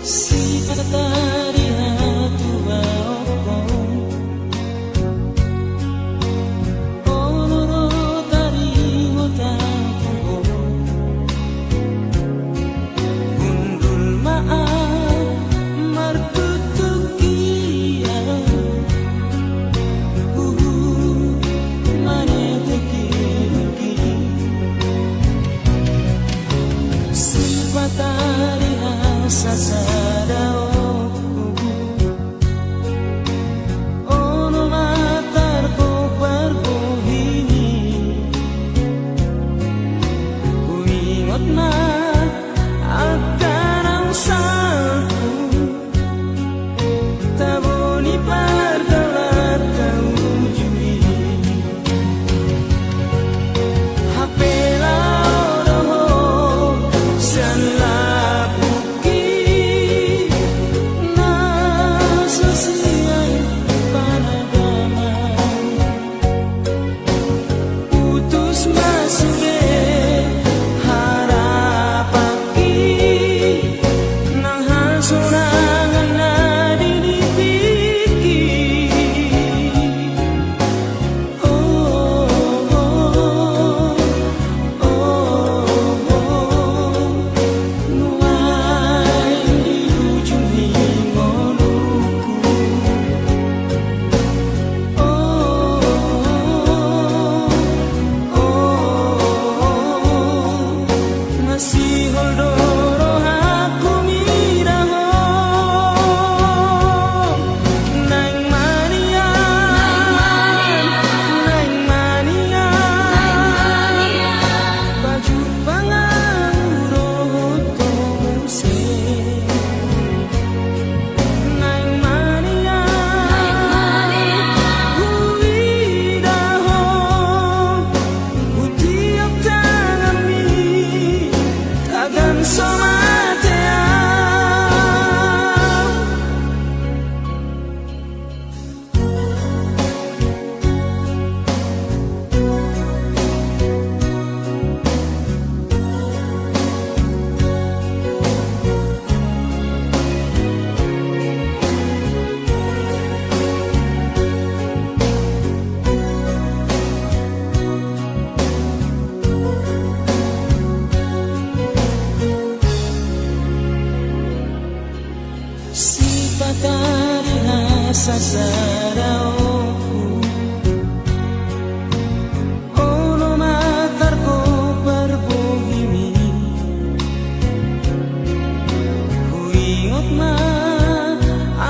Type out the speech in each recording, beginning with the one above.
Si patari hatua okong Onoro tari ngotaku Gundul maaf martutukia maneteki Si patari sasarao ono matar ko perbuhini ku ingat na akan ang salku taboni pardalat kau juri hapela oroho sanla patari sasarao ono matar ko perbuhini ku ingat na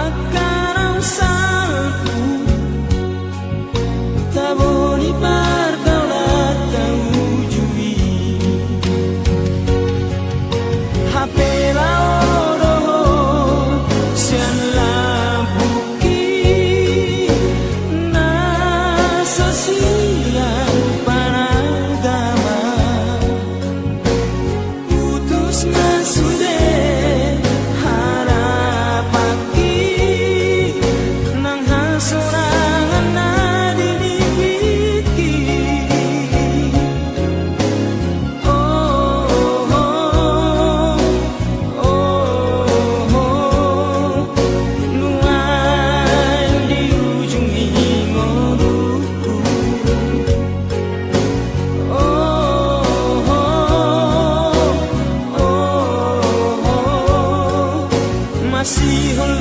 akan ang salku taboni pargaulat kau jui hapela masih